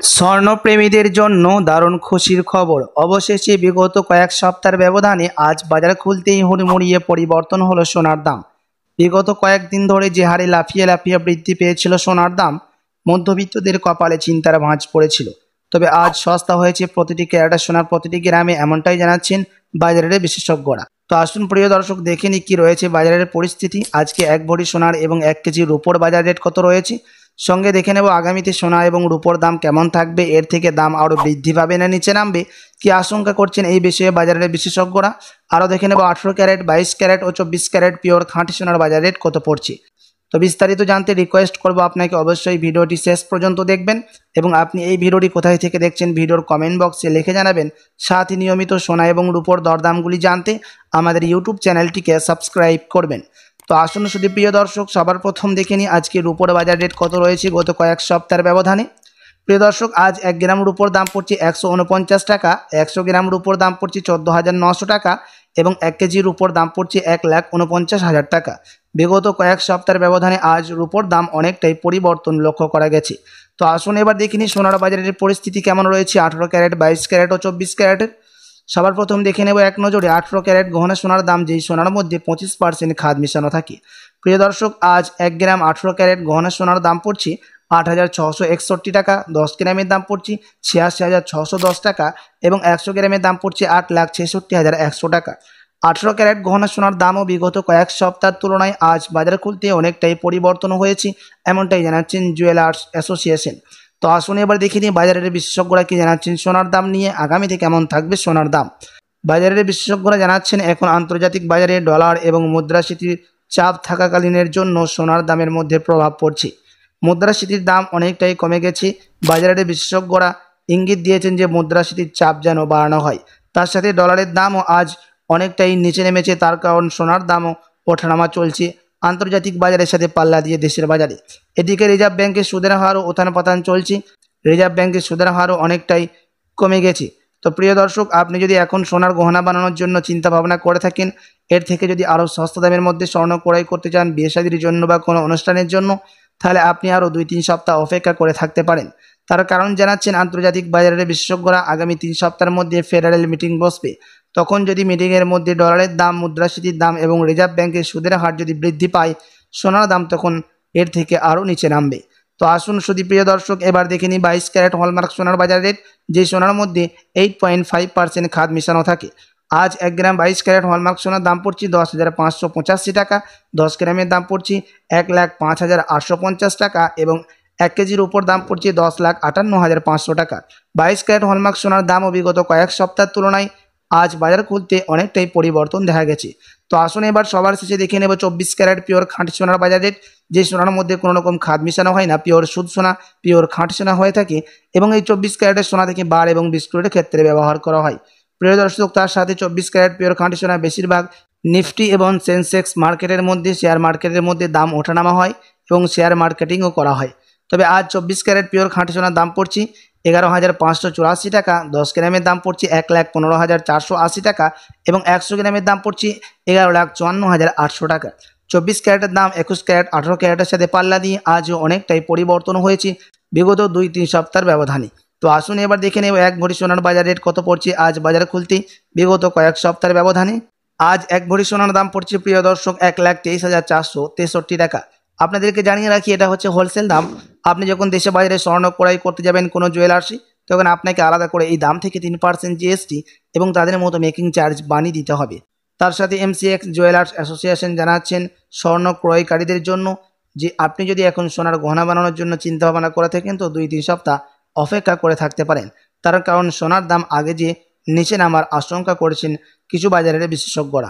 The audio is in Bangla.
স্বর্ণপ্রেমীদের জন্য দারুণ খুশির খবর। অবশেষে বিগত কয়েক সপ্তাহের ব্যবধানে আজ বাজার খুলতেই হুড়মুড়িয়ে পরিবর্তন হলো সোনার দাম। বিগত কয়েকদিন ধরে যে হারে লাফিয়ে লাফিয়ে বৃদ্ধি পেয়েছিল সোনার দাম, মধ্যবিত্তদের কপালে চিন্তার ভাঁজ পড়েছিল। তবে আজ সস্তা হয়েছে প্রতিটি ক্যারেটের সোনার প্রতিটি গ্রামে, এমনটাই জানাচ্ছেন বাজারের বিশেষজ্ঞরা। তো আসুন প্রিয় দর্শক, দেখে নিই কী রয়েছে বাজারের পরিস্থিতি। আজকে এক ভরি সোনার এবং 1 কেজি রূপোর বাজার রেট কত রয়েছে, সঙ্গে দেখে নেব আগামীতে সোনা এবং রূপোর দাম কেমন থাকবে, এর থেকে দাম আরও বৃদ্ধি পাবে না নিচে নামবে, কি আশঙ্কা করছেন এই বিষয়ে বাজারের বিশেষজ্ঞরা। আরও দেখে নেব 18 ক্যারেট, 22 ক্যারেট ও 24 ক্যারেট পিওর খাঁটি সোনার বাজার রেট কত পড়ছে। তো বিস্তারিত জানতে রিকোয়েস্ট করব আপনাকে অবশ্যই ভিডিওটি শেষ পর্যন্ত দেখবেন, এবং আপনি এই ভিডিওটি কোথায় থেকে দেখছেন ভিডিওর কমেন্ট বক্সে লিখে জানাবেন। সাথে নিয়মিত সোনা এবং রূপোর দরদামগুলি জানতে আমাদের ইউটিউব চ্যানেলটিকে সাবস্ক্রাইব করবেন। তো আসুন শুধু প্রিয় দর্শক, সবার প্রথম দেখে নিই আজকে রূপোর বাজার রেট কত রয়েছে গত কয়েক সপ্তাহের ব্যবধানে। প্রিয় দর্শক, আজ 1 গ্রাম রূপোর দাম পড়ছে 149 টাকা, 100 গ্রাম রূপোর দাম পড়ছে 14,900 টাকা এবং 1 কেজি রূপোর দাম পড়ছে 1,49,000 টাকা। বিগত কয়েক সপ্তাহের ব্যবধানে আজ রূপোর দাম অনেকটাই পরিবর্তন লক্ষ্য করা গেছে। তো আসুন এবার দেখে নিই সোনার বাজারের পরিস্থিতি কেমন রয়েছে 18 ক্যারেট, 22 ক্যারেট ও 24 ক্যারেটের। সবার প্রথম দেখে নেব এক নজরে 18 ক্যারেট গহনা সোনার দাম, যেই সোনার মধ্যে 25% খাদ মিশানো থাকে। প্রিয় দর্শক, আজ 1 গ্রাম 18 ক্যারেট গহনা সোনার দাম পড়ছে 8,661 টাকা, 10 গ্রামের দাম পড়ছে 86,610 টাকা এবং 100 গ্রামের দাম পড়ছে 8,66,100 টাকা। 18 ক্যারেট গহনা সোনার দামও বিগত কয়েক সপ্তাহের তুলনায় আজ বাজার খুলতে অনেকটাই পরিবর্তন হয়েছে, এমনটাই জানাচ্ছেন জুয়েলার্স অ্যাসোসিয়েশন। তো আসুন এবার দেখে নিই বাজারের বিশেষজ্ঞরা কি জানাচ্ছেন সোনার দাম নিয়ে, আগামীতে কেমন থাকবে সোনার দাম। বাজারের বিশেষজ্ঞরা জানাচ্ছেন এখন আন্তর্জাতিক বাজারে ডলার এবং মুদ্রাস্ফীতির চাপ থাকাকালীনের জন্য সোনার দামের মধ্যে প্রভাব পড়ছে। মুদ্রাস্ফীতির দাম অনেকটাই কমে গেছে। বাজারের বিশেষজ্ঞরা ইঙ্গিত দিয়েছেন যে মুদ্রাস্ফীতির চাপ যেন বাড়ানো হয়। তার সাথে ডলারের দামও আজ অনেকটাই নিচে নেমেছে, তার কারণ সোনার দামও ওঠানামা চলছে আন্তর্জাতিক বাজারের সাথে পাল্লা দিয়ে দেশের বাজারে। এদিকে রিজার্ভ ব্যাংকের সুদের হারও উত্থান পতন চলছে, রিজার্ভ ব্যাংকের সুদের হারও অনেকটাই কমে গেছে। তো প্রিয় দর্শক, আপনি যদি এখন সোনার গহনা বানানোর জন্য চিন্তা ভাবনা করে থাকেন, এর থেকে যদি আরও সস্তা দামের মধ্যে স্বর্ণ ক্রয় করতে চান বিয়ে শাদীর জন্য বা কোনো অনুষ্ঠানের জন্য, তাহলে আপনি আরও 2-3 সপ্তাহ অপেক্ষা করে থাকতে পারেন। তার কারণ জানাচ্ছেন আন্তর্জাতিক বাজারের বিশেষজ্ঞরা আগামী 3 সপ্তাহের মধ্যে ফেডারেল মিটিং বসবে। তখন যদি মিটিংয়ের মধ্যে ডলারের দাম, মুদ্রাস্ফীতির দাম এবং রিজার্ভ ব্যাংকের সুদের হার যদি বৃদ্ধি পায়, সোনার দাম তখন এর থেকে আরও নিচে নামবে। তো আসুন শুধু প্রিয় দর্শক, এবার দেখে নিই 22 ক্যারেট হলমার্ক সোনার বাজার রেট, যে সোনার মধ্যে 8.5% খাদ মিশানো থাকে। আজ 1 গ্রাম 22 ক্যারেট হলমার্ক সোনার দাম পড়ছে 10,585 টাকা, 10 গ্রামের দাম পড়ছে 1,05,850 টাকা এবং 1 কেজির উপর দাম পড়ছে 10,58,500 টাকা। 22 ক্যারেট হলমার্ক সোনার দামও বিগত কয়েক সপ্তাহের তুলনায় আজ বাজার খুলতে অনেকটাই পরিবর্তন দেখা গেছে। তো আসুন এবার সবার শেষে দেখে নেব 24 ক্যারেট পিওর খাঁটি সোনার বাজার রেট, যে সোনার মধ্যে কোনো রকম খাদ মিশানো হয় না, পিওর শুদ্ধ সোনা, পিওর খাঁটি সোনা হয়ে থাকে এবং এই 24 ক্যারেটের সোনা থেকে বার এবং বিস্কুটের ক্ষেত্রে ব্যবহার করা হয়। প্রিয় দর্শক, তার সাথে 24 ক্যারেট পিওর খাঁটি সোনা বেশিরভাগ নিফটি এবং সেন্সেক্স মার্কেটের মধ্যে, শেয়ার মার্কেটের মধ্যে দাম ওঠানামা হয় এবং শেয়ার মার্কেটিংও করা হয়। তবে আজ 24 ক্যারেট পিওর খাঁটি সোনার দাম পড়ছে 11,584 টাকা, 10 গ্রামের দাম পড়ছে 1,15,480 টাকা এবং 100 গ্রামের দাম পড়ছে 11,54,800 টাকা। 24 ক্যারেটের দাম 21 ক্যারেট 18 ক্যারেটের সাথে পাল্লা দিয়ে আজও অনেকটাই পরিবর্তন হয়েছে বিগত 2-3 সপ্তাহের ব্যবধানে। তো আসুন এবার দেখে নেব 1 ভরি সোনার বাজার রেট কত পড়ছে আজ বাজার খুলতে বিগত কয়েক সপ্তাহের ব্যবধানে। আজ 1 ভরি সোনার দাম পড়ছে প্রিয় দর্শক 1,23,463 টাকা। আপনাদেরকে জানিয়ে রাখি, এটা হচ্ছে হোলসেল দাম। আপনি যখন দেশে বাইরে স্বর্ণ ক্রয় করতে যাবেন কোনো জুয়েলার্সে, তখন আপনাকে আলাদা করে এই দাম থেকে 3% জিএসটি এবং তাদের মতো মেকিং চার্জ বানিয়ে দিতে হবে। তার সাথে এমসিএক্স জুয়েলার্স অ্যাসোসিয়েশন জানাচ্ছেন স্বর্ণ ক্রয়কারীদের জন্য যে আপনি যদি এখন সোনার গহনা বানানোর জন্য চিন্তা ভাবনা করে থাকেন, তো 2-3 সপ্তাহ অপেক্ষা করে থাকতে পারেন। তার কারণ সোনার দাম আগে যে নিচে নামার আশঙ্কা করেছেন কিছু বাজারের বিশেষজ্ঞরা।